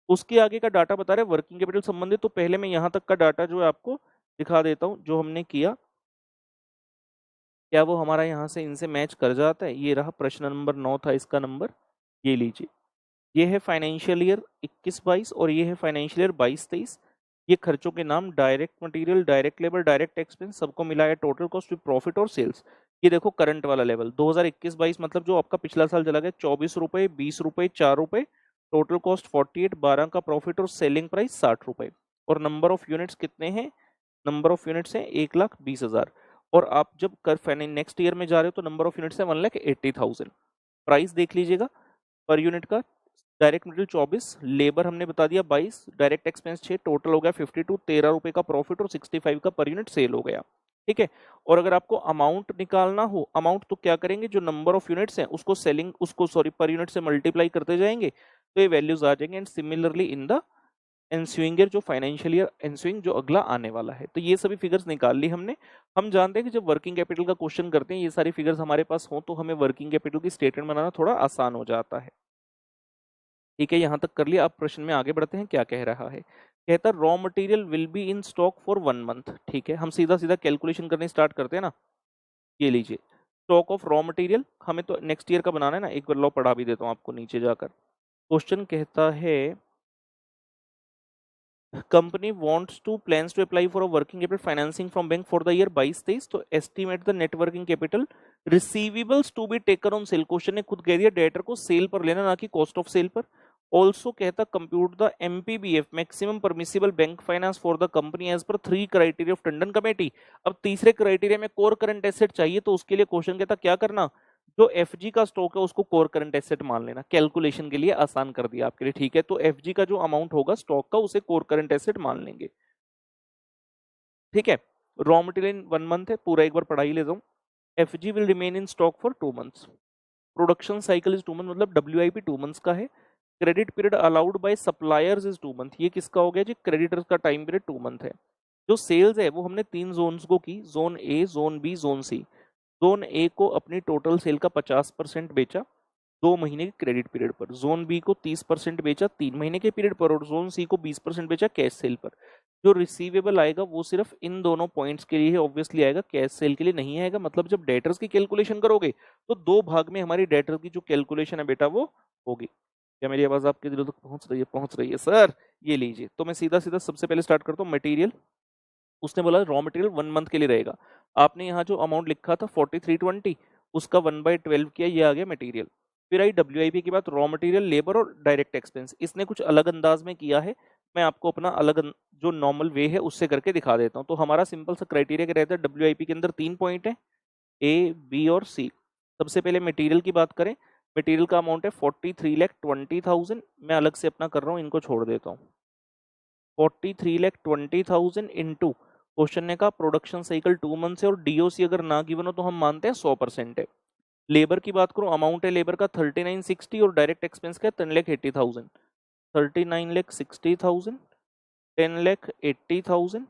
उसके आगे का डाटा बता रहे वर्किंग कैपिटल संबंधित, तो पहले मैं यहाँ तक का डाटा जो है आपको दिखा देता हूँ जो हमने किया, क्या वो हमारा यहाँ से इनसे मैच कर जाता है। ये रहा प्रश्न नंबर 9 था इसका नंबर, ये लीजिए। ये है फाइनेंशियल ईयर 21-22 और ये है फाइनेंशियल ईयर 22-23। ये खर्चों के नाम direct material, direct labour, direct expense, सबको मिलाया टोटल कॉस्ट विद प्रॉफिट और सेल्स। ये देखो करंट वाला लेवल 2021-22 मतलब जो आपका पिछला साल चला गया 24 रुपए, 20 रुपए, 4 रुपए, टोटल कॉस्ट 48, 12 का प्रॉफिट और सेलिंग प्राइस 60 रुपए। और नंबर ऑफ यूनिट्स कितने हैं, नंबर ऑफ यूनिट्स है 1,20,000। और आप जब कर नेक्स्ट ईयर में जा रहे हो तो नंबर ऑफ यूनिट्स है 1,80,000। प्राइस देख लीजिएगा पर यूनिट का, डायरेक्ट मटेरियल 24, लेबर हमने बता दिया 22, डायरेक्ट एक्सपेंस 6, टोटल हो गया 52, 13 रुपए का प्रॉफिट और 65 का पर यूनिट सेल हो गया। ठीक है, और अगर आपको अमाउंट निकालना हो, अमाउंट तो क्या करेंगे, जो नंबर ऑफ यूनिट्स हैं उसको सेलिंग उसको सॉरी पर यूनिट से मल्टीप्लाई करते जाएंगे तो ये वैल्यूज आ जाएंगे। And similarly in the ensuing year, जो फाइनेंशियल ईयर एंस्यूइंग जो अगला आने वाला है। तो ये सभी फिगर्स निकाल ली हमने। हम जानते हैं कि जब वर्किंग कैपिटल का क्वेश्चन करते हैं ये सारी फिगर्स हमारे पास हो तो हमें वर्किंग कैपिटल की स्टेटमेंट बनाना थोड़ा आसान हो जाता है। ठीक है, यहां तक कर लिया। अब प्रश्न में आगे बढ़ते हैं, क्या कह रहा है। कहता है raw material will be in stock for 1 month. ठीक है, हम सीधा सीधा कैलकुलेशन करने स्टार्ट करते हैं ना। ये लीजिए, स्टॉक ऑफ रॉ मटेरियल हमें तो नेक्स्ट ईयर का बनाना है ना, एक बार लो पढ़ा भी देता हूँ आपको नीचे जाकर। क्वेश्चन कहता है company wants to plans to apply for a working capital financing from bank for the year 22-23, तो estimate the net working capital receivables to be taken on sale। Question ने खुद कह दिया डेटर को सेल पर लेना, ना कि कॉस्ट ऑफ सेल पर। ऑल्सो कहता compute the MPBF maximum permissible bank finance for the company as per 3 criteria of Tandon committee. अब तीसरे क्राइटेरिया में कोर करंट एसेट चाहिए, तो उसके लिए क्वेश्चन कहता क्या करना, जो एफजी का स्टॉक है उसको कोर करंट एसेट मान लेना। कैलकुलेशन के लिए आसान कर दिया आपके लिए। ठीक है, तो एफजी का जो अमाउंट होगा स्टॉक का उसे कोर करंट एसेट मान लेंगे। ठीक है, रॉ मटेरियल 1 मंथ है, पूरा एक बार पढ़ाई ले जाऊं। FG will remain in stock for 2 months. Production cycle is 2 month, मतलब डब्ल्यूआईपी 2 मंथ्स का है। Credit period allowed by suppliers is 2 month. ये किसका हो गया जी, क्रेडिटर्स का टाइम पीरियड 2 मंथ है। जो सेल्स है वो हमने 3 जोन्स को की, zone A, zone B, zone C. Zone A को अपनी टोटल सेल का 50% बेचा 2 महीने के क्रेडिट पीरियड पर, जोन बी को 30% बेचा 3 महीने के पीरियड पर, और जोन सी को 20% बेचा कैश सेल पर। जो रिसीवेबल आएगा वो सिर्फ इन दोनों पॉइंट्स के लिए ही ऑब्वियसली आएगा, कैश सेल के लिए नहीं आएगा। मतलब जब डेटर्स की कैलकुलेशन करोगे तो 2 भाग में हमारी डेटर की जो कैलकुलेशन है बेटा वो होगी। क्या मेरी आवाज आपके दिलों तक पहुंच रही है? पहुंच रही है सर। ये लीजिए, तो मैं सीधा सीधा सबसे पहले स्टार्ट करता हूँ। मटेरियल, उसने बोला रॉ मटेरियल 1 मंथ के लिए रहेगा। आपने यहाँ जो अमाउंट लिखा था 4320, उसका 1/12 किया, ये आ गया मटेरियल। फिर आई डब्ल्यूआईपी की बात, रॉ मटेरियल, लेबर और डायरेक्ट एक्सपेंस। इसने कुछ अलग अंदाज में किया है, मैं आपको अपना जो नॉर्मल वे है उससे करके दिखा देता हूँ। तो हमारा सिंपल सा क्राइटेरिया क्या रहता है, डब्ल्यूआईपी के अंदर 3 पॉइंट है, ए, बी और सी। सबसे पहले मटेरियल की बात करें, मटेरियल का अमाउंट है 43,20,000। मैं अलग से अपना कर रहा हूँ, इनको छोड़ देता हूँ। 43,20,000 इंटू, क्वेश्चन ने कहा प्रोडक्शन साइकिल 2 मंथ है और डीओसी अगर ना गिवन हो तो हम मानते हैं 100% है। लेबर की बात करूं, अमाउंट है लेबर का 3960 और डायरेक्ट एक्सपेंस का 10,80,000। 39,60,000 10,80,000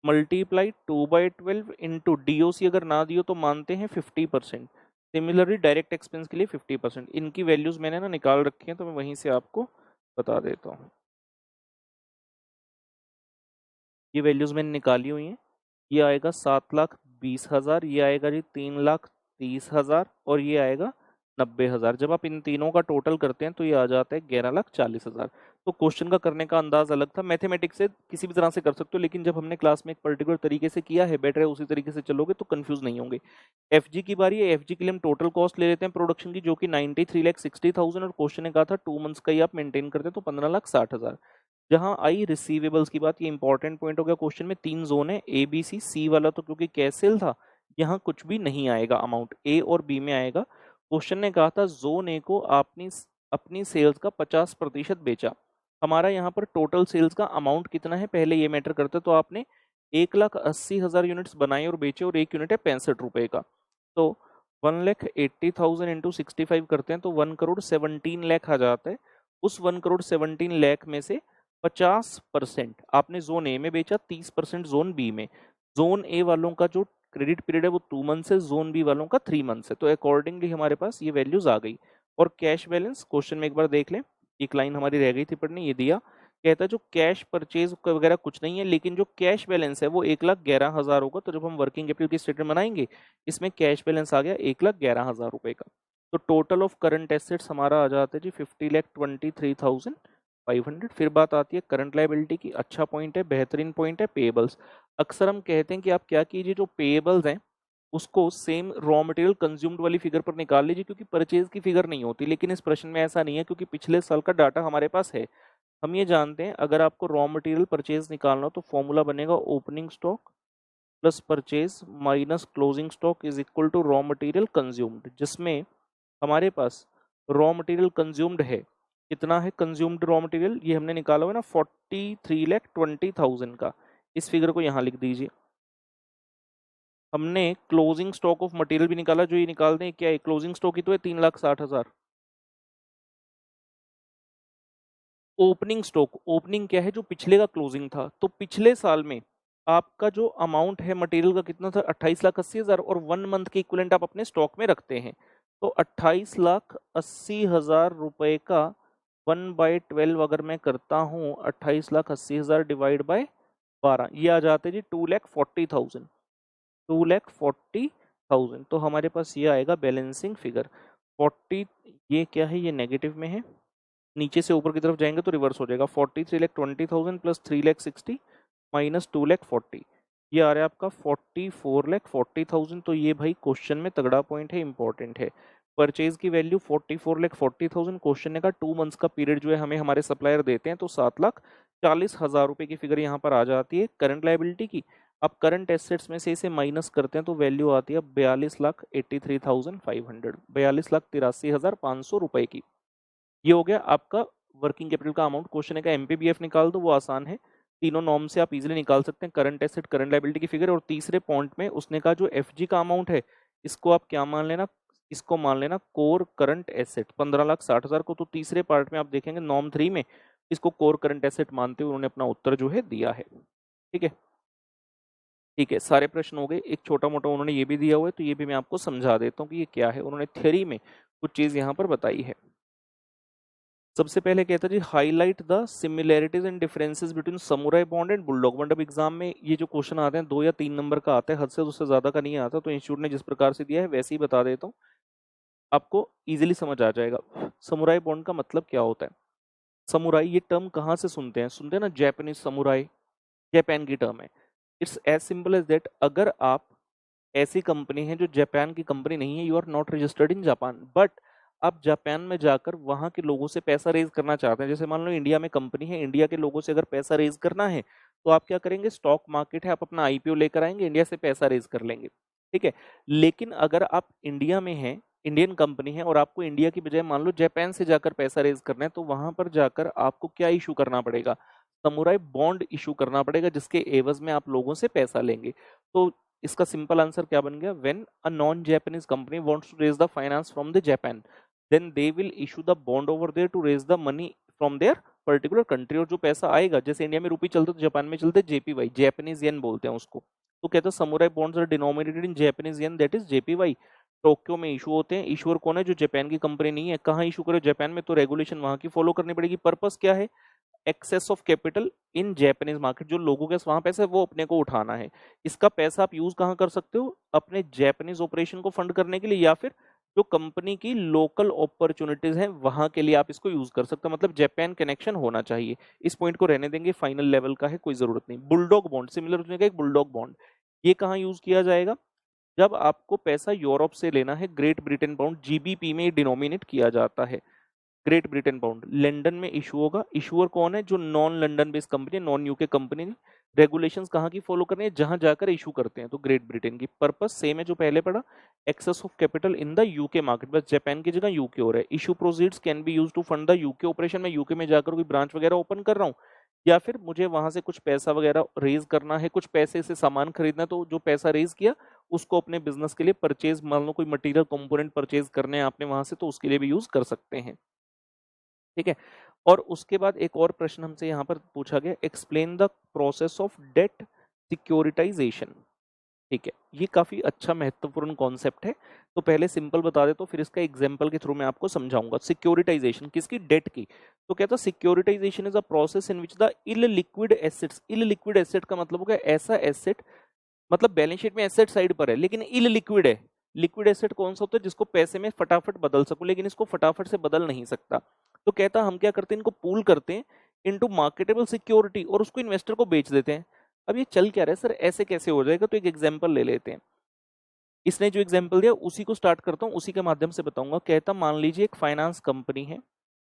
मल्टीप्लाई 2/12 इंटू डीओसी अगर ना दियो तो मानते हैं 50%। सिमिलरली डायरेक्ट एक्सपेंस के लिए 50%। इनकी वैल्यूज मैंने ना निकाल रखी हैं, तो मैं वहीं से आपको बता देता हूँ। ये वैल्यूज मैंने निकाली हुई हैं। ये आएगा 7,20,000, ये आएगा जी 3,30,000 और ये आएगा 90,000। जब आप इन तीनों का टोटल करते हैं तो ये आ जाता है 11,40,000। तो क्वेश्चन का करने का अंदाज अलग था, मैथमेटिक्स से किसी भी तरह से कर सकते हो, लेकिन जब हमने क्लास में एक पर्टिकुलर तरीके से किया है, बेटर है उसी तरीके से चलोगे तो कंफ्यूज नहीं होंगे। एफजी की बारी है, एफजी के लिए हम टोटल कॉस्ट ले लेते हैं प्रोडक्शन की, जो कि 93,60,000, और क्वेश्चन ने कहा था 2 मंथ्स का ही आप मेंटेन करते हैं तो 15,60,000। जहां आई रिसीवेबल्स की बात, ये इंपॉर्टेंट पॉइंट हो गया। क्वेश्चन में 3 जोन है, ए बी सी। सी वाला तो क्योंकि कैश सेल था, यहाँ कुछ भी नहीं आएगा, अमाउंट ए और बी में आएगा। क्वेश्चन ने कहा था जोन ए को आपने अपनी सेल्स का 50% बेचा। हमारा यहाँ पर टोटल सेल्स का अमाउंट कितना है पहले ये मैटर करता है। तो आपने 1,80,000 यूनिट्स बनाए और बेचे, और एक यूनिट है 65 रुपए का। तो 1,80,000 इंटू 65 करते हैं तो 1,17,00,000 आ जाता है। उस 1,17,00,000 में से 50% आपने जोन ए में बेचा, 30% जोन बी में। जोन ए वालों का जो क्रेडिट पीरियड है वो 2 मंथ्स है, जोन बी वालों का 3 मंथ्स है। तो अकॉर्डिंगली हमारे पास ये वैल्यूज आ गई। और कैश बैलेंस क्वेश्चन में एक बार देख लें, एक लाइन हमारी रह गई थी पढ़ने, ये दिया। कहता है जो कैश परचेज वगैरह कुछ नहीं है, लेकिन जो कैश बैलेंस है वो 1,11,000 होगा। तो जब हम वर्किंग कैपिटल की स्टेटमेंट बनाएंगे, इसमें कैश बैलेंस आ गया 1,11,000 रुपए का। तो टोटल ऑफ करंट एसेट्स हमारा आ जाता है जी 50,23,500। फिर बात आती है करंट लायबिलिटी की। अच्छा पॉइंट है, बेहतरीन पॉइंट है, पेएबल्स। अक्सर हम कहते हैं कि आप क्या कीजिए, जो पेएबल्स हैं उसको सेम रॉ मटेरियल कंज्यूम्ड वाली फिगर पर निकाल लीजिए, क्योंकि परचेज की फिगर नहीं होती। लेकिन इस प्रश्न में ऐसा नहीं है, क्योंकि पिछले साल का डाटा हमारे पास है। हम ये जानते हैं अगर आपको रॉ मटेरियल परचेज निकालना हो तो फॉर्मूला बनेगा opening stock plus purchase minus closing stock is equal to raw material consumed, जिसमें हमारे पास रॉ मटेरियल कंज्यूम्ड है कितना है कंज्यूम्ड रॉ मटेरियल, ये हमने निकाला हुआ ना 43,20,000 का, इस फिगर को यहाँ लिख दीजिए। हमने क्लोजिंग स्टॉक ऑफ मटेरियल भी निकाला, जो ये निकाल दें क्या है, क्लोजिंग स्टॉक ही तो है 3,60,000। ओपनिंग स्टॉक, ओपनिंग क्या है, जो पिछले का क्लोजिंग था, तो पिछले साल में आपका जो अमाउंट है मटेरियल का कितना था, 28,80,000, और 1 मंथ के इक्विवेलेंट आप अपने स्टॉक में रखते हैं, तो 28,80,000 रुपए का 1/12 अगर मैं करता हूँ, 28,80,000 डिवाइड बाय 12, ये आ जाते जी 2,40,000, 2,40,000। तो हमारे पास ये आएगा बैलेंसिंग फिगर 40, ये क्या है, ये नेगेटिव में है, नीचे से ऊपर की तरफ जाएंगे तो रिवर्स हो जाएगा, 43,20,000 प्लस 3,60,000 माइनस 2,40,000, ये आ रहा है आपका 44,40,000। तो ये भाई क्वेश्चन में तगड़ा पॉइंट है, इंपॉर्टेंट है। परचेज की वैल्यू 44,40,000, क्वेश्चन ने कहा 2 मंथ्स का पीरियड जो है हमें हमारे सप्लायर देते हैं, तो 7,40,000 रुपए की फिगर यहाँ पर आ जाती है करंट लाइबिलिटी की। अब करंट एसेट्स में से इसे माइनस करते हैं तो वैल्यू आती है 42,83,500, 42,83,500 रुपए की। ये हो गया आपका वर्किंग कैपिटल का अमाउंट। क्वेश्चन है का एमपीबीएफ निकाल दो, वो आसान है, तीनों नॉर्म से आप इजीली निकाल सकते हैं, करंट एसेट करंट लायबिलिटी की फिगर। और तीसरे पॉइंट में उसने कहा जो एफजी का अमाउंट है, इसको आप क्या मान लेना, इसको मान लेना कोर करंट एसेट 15,60,000 को। तो तीसरे पार्ट में आप देखेंगे नॉर्म 3 में इसको कोर करंट एसेट मानते हुए उन्होंने अपना उत्तर जो है दिया है। ठीक है, ठीक है, सारे प्रश्न हो गए। एक छोटा मोटा उन्होंने ये भी दिया हुआ है, तो ये भी मैं आपको समझा देता हूँ कि ये क्या है। उन्होंने थ्योरी में कुछ चीज यहाँ पर बताई है। सबसे पहले कहता है जी highlight the similarities and differences between samurai bond and bulldog bond. अब एग्जाम में ये जो क्वेश्चन आते हैं 2 या 3 नंबर का आता है, हद से उससे ज्यादा का नहीं आता, तो इंस्टीट्यूट ने जिस प्रकार से दिया है वैसे ही बता देता हूँ, आपको इजीली समझ आ जाएगा। समुराई बॉन्ड का मतलब क्या होता है, समुराई ये टर्म कहाँ से सुनते हैं, सुनते हैं ना जैपनीज समुराई, जापान की टर्म है। It's as simple as that, अगर आप ऐसी कंपनी है जो जापान की कंपनी नहीं है, you are not registered in Japan, but आप जापान में जाकर वहां के लोगों से पैसा रेज करना चाहते हैं, जैसे मान लो इंडिया में कंपनी है, इंडिया के लोगों से अगर पैसा रेज करना है तो आप क्या करेंगे, स्टॉक मार्केट है, आप अपना आईपीओ लेकर आएंगे, इंडिया से पैसा रेज कर लेंगे। ठीक है, लेकिन अगर आप इंडिया में हैं, इंडियन कंपनी है, और आपको इंडिया की बजाय मान लो जापान से जाकर पैसा रेज करना है, तो वहां पर जाकर आपको क्या इशू करना पड़ेगा, समुराई बॉन्ड इशू करना पड़ेगा, जिसके एवज में आप लोगों से पैसा लेंगे। तो इसका सिंपल आंसर क्या बन गया, when a non Japanese company wants to raise the finance from the Japan, then they will issue the bond over there to raise the money from there particular country. और जो पैसा आएगा, जैसे India में रुपी चलते तो जापान में चलते जेपीवाई, जापानीज येन बोलते हैं उसको, तो कहते हैं samurai bonds are denominated in Japanese yen, that is JPY. Tokyo में इशू होते हैं, इशूअर कौन है, जो जापान की कंपनी नहीं है। कहाँ इशू करे, जापान में, तो रेगुलेशन वहां की फॉलो करनी पड़ेगी। पर्पस क्या है, access of capital in Japanese market, जो लोगों के वहां पैसा है वो अपने को उठाना है। इसका पैसा आप यूज कहाँ कर सकते हो, अपने जापानीज ऑपरेशन को फंड करने के लिए, या फिर जो कंपनी की लोकल अपॉर्चुनिटीज हैं वहां के लिए आप इसको यूज कर सकते हो। मतलब जापान कनेक्शन होना चाहिए। इस पॉइंट को रहने देंगे, फाइनल लेवल का है, कोई जरूरत नहीं। बुलडॉग बॉन्ड सिमिलर उसने कहा, एक बुलडॉग बॉन्ड, ये कहाँ यूज किया जाएगा, जब आपको पैसा यूरोप से लेना है, ग्रेट ब्रिटेन पाउंड जीबीपी में डिनोमिनेट किया जाता है। ग्रेट ब्रिटेन पाउंड लंदन में इशू होगा, इशूअर कौन है, जो non London based company, non UK company ने रेगुलेशंस कहाँ की फॉलो करनी है, जहां जाकर इशू करते हैं, तो ग्रेट ब्रिटेन की। पर्पस सेम है जो पहले पढ़ा, access of capital in the UK market, बस जापान की जगह यूके हो रहा है। Issue proceeds can be use to fund the UK operation, में यूके में जाकर कोई ब्रांच वगैरह ओपन कर रहा हूँ, या फिर मुझे वहां से कुछ पैसा वगैरह रेज करना है, कुछ पैसे से सामान खरीदना, तो जो पैसा रेज किया उसको अपने बिजनेस के लिए परचेज, मान लो कोई मटेरियल कंपोनेंट परचेज करने हैं आपने वहां से, तो उसके लिए भी यूज कर सकते हैं। ठीक है, और उसके बाद एक और प्रश्न हमसे यहाँ पर पूछा गया, explain the process of debt securitization. ठीक है, ये काफी अच्छा महत्वपूर्ण कॉन्सेप्ट है, तो पहले सिंपल बता देता हूँ, फिर इसका एग्जांपल के थ्रू मैं आपको समझाऊंगा। सिक्योरिटाइजेशन किसकी, डेट की। तो कहता है securitization is a process in which the illiquid assets, illiquid asset का मतलब हो गया ऐसा एसेट, मतलब बैलेंस शीट में एसेट साइड पर है लेकिन इल लिक्विड है। लिक्विड एसेट कौन सा होता है, जिसको पैसे में फटाफट बदल सकूं, लेकिन इसको फटाफट से बदल नहीं सकता। तो कहता हम क्या करते हैं, इनको पूल करते हैं इनटू मार्केटेबल सिक्योरिटी, और उसको इन्वेस्टर को बेच देते हैं। अब ये चल क्या रहा है सर, ऐसे कैसे हो जाएगा, तो एक एग्जांपल ले लेते हैं। इसने जो एग्जांपल दिया उसी को स्टार्ट करता हूँ, उसी के माध्यम से बताऊंगा। कहता मान लीजिए एक फाइनेंस कंपनी है,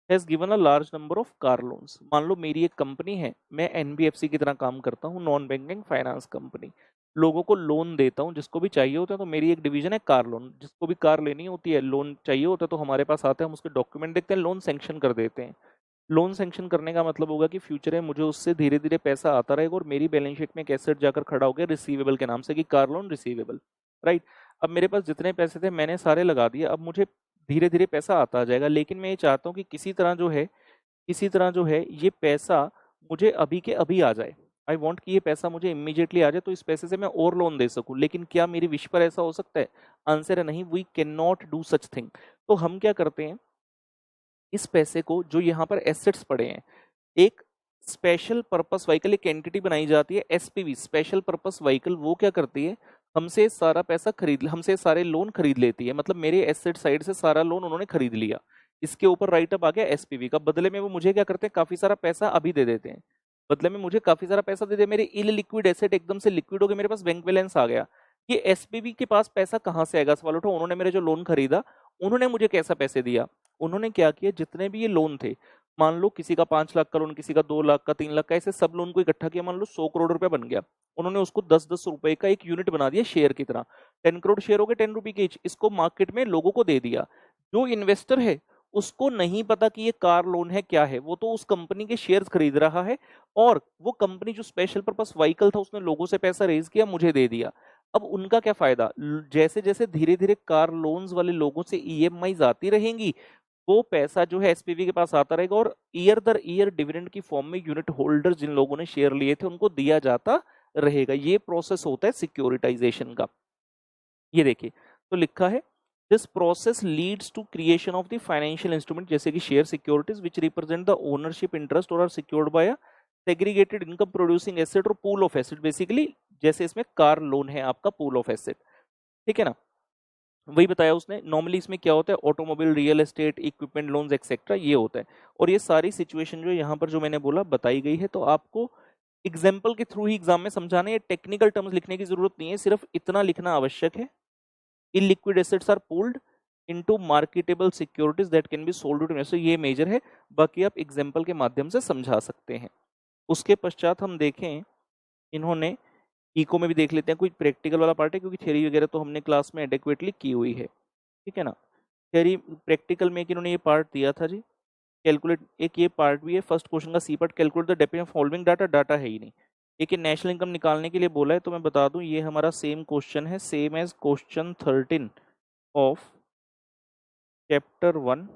has given a large number of car loans. मान लो मेरी एक कंपनी है, मैं एनबीएफसी की तरह काम करता हूँ, नॉन बैंकिंग फाइनेंस कंपनी। लोगों को लोन देता हूँ जिसको भी चाहिए होता है। तो मेरी एक डिवीजन है कार लोन, जिसको भी कार लेनी होती है, लोन चाहिए होता है तो हमारे पास आते हैं, हम उसके डॉक्यूमेंट देखते हैं, लोन सैंक्शन कर देते हैं। लोन सैंक्शन करने का मतलब होगा कि फ्यूचर में मुझे उससे धीरे धीरे पैसा आता रहेगा और मेरी बैलेंस शीट में एक एसेट जाकर खड़ा हो गया रिसीवेबल के नाम से कि कार लोन रिसीवेबल, राइट। अब मेरे पास जितने पैसे थे मैंने सारे लगा दिए, अब मुझे धीरे धीरे पैसा आता जाएगा, लेकिन मैं ये चाहता हूँ कि किसी तरह जो है ये पैसा मुझे अभी के अभी आ जाए। आई वॉन्ट कि ये पैसा मुझे इमीडिएटली आ जाए, तो इस पैसे से मैं और लोन दे सकूं। लेकिन क्या मेरी विश पर ऐसा हो सकता है? आंसर है नहीं, we can not do such thing. तो हम क्या करते हैं, इस पैसे को, जो यहाँ पर एसेट्स पड़े हैं, एक स्पेशल पर्पस व्हीकल, एक एंटिटी बनाई जाती है एसपीवी, स्पेशल पर्पस व्हीकल। वो क्या करती है, हमसे सारा पैसा खरीद, हमसे सारे लोन खरीद लेती है। मतलब मेरे एसेट साइड से सारा लोन उन्होंने खरीद लिया, इसके ऊपर राइट अप आ गया एसपीवी का। बदले में वो मुझे क्या करते हैं, काफी सारा पैसा अभी दे देते हैं। बदले में मुझे काफी सारा पैसा दे दे, मेरे इल लिक्विड एसेट एकदम से लिक्विड हो गए, मेरे पास बैंक बैलेंस आ गया। ये एसपीवी के पास पैसा कहाँ से आएगा? सवाल उठो, उन्होंने मेरे जो लोन खरीदा, उन्होंने मुझे कैसा पैसे दिया? उन्होंने क्या किया, जितने भी ये लोन थे, मान लो किसी का 5 लाख का लोन, किसी का 2 लाख का, 3 लाख का, ऐसे सब लोन को इकट्ठा किया, मान लो 100 करोड़ रुपया बन गया। उन्होंने उसको 10-10 रुपए का एक यूनिट बना दिया शेयर की तरह। 10 करोड़ शेयर हो गए 10 रुपए के, इसको मार्केट में लोगों को दे दिया। जो इन्वेस्टर है उसको नहीं पता कि ये कार लोन है क्या है, वो तो उस कंपनी के शेयर्स खरीद रहा है, और वो कंपनी जो स्पेशल पर्पस व्हीकल था उसने लोगों से पैसा रेज किया, मुझे दे दिया। अब उनका क्या फायदा, जैसे जैसे धीरे धीरे कार लोन्स वाले लोगों से ईएमआई आती रहेंगी, वो पैसा जो है एसपीवी के पास आता रहेगा, और ईयर दर ईयर डिविडेंड की फॉर्म में यूनिट होल्डर जिन लोगों ने शेयर लिए थे उनको दिया जाता रहेगा। ये प्रोसेस होता है सिक्योरिटाइजेशन का। ये देखिए, तो लिखा है this process leads to creation of the financial instrument, जैसे कि share securities which represent the ownership interest और are secured by a segregated income producing asset और पूल ऑफ एसेट। बेसिकली जैसे इसमें कार लोन है आपका पूल ऑफ एसेट, ठीक है ना, वही बताया उसने। नॉर्मली इसमें क्या होता है, automobile, real estate, equipment loans etcetera, ये होता है। और ये सारी सिचुएशन जो यहाँ पर जो मैंने बोला बताई गई है, तो आपको एग्जाम्पल के थ्रू ही एग्जाम में समझाना है, टेक्निकल टर्म्स लिखने की जरूरत नहीं है, सिर्फ इतना लिखना आवश्यक है, illiquid assets are pooled into marketable securities that can be sold to investor। ये मेजर है, बाकी आप एग्जाम्पल के माध्यम से समझा सकते हैं। उसके पश्चात हम देखें, इन्होंने इको में भी देख लेते हैं, कोई प्रैक्टिकल वाला पार्ट है, क्योंकि थ्योरी वगैरह तो हमने क्लास में एडेक्वेटली की हुई है, ठीक है ना। थ्योरी प्रैक्टिकल में इन्होंने ये पार्ट दिया था जी, कैलकुलेट, एक ये पार्ट भी है फर्स्ट क्वेश्चन का C part, calculate the definition of following data, data है ही नहीं। एक नेशनल इनकम निकालने के लिए बोला है, तो मैं बता दूं ये हमारा सेम क्वेश्चन है, same as question 13 of chapter 1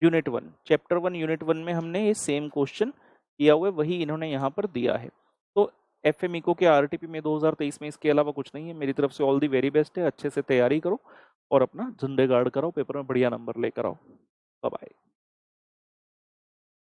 unit 1। Chapter 1 unit 1 में हमने ये सेम क्वेश्चन किया हुआ है, वही इन्होंने यहाँ पर दिया है। तो एफएम इको के आरटीपी में 2023 में इसके अलावा कुछ नहीं है। मेरी तरफ से ऑल दी वेरी बेस्ट है, अच्छे से तैयारी करो और अपना झंडे गार्ड कराओ, पेपर में बढ़िया नंबर लेकर आओ। Bye bye.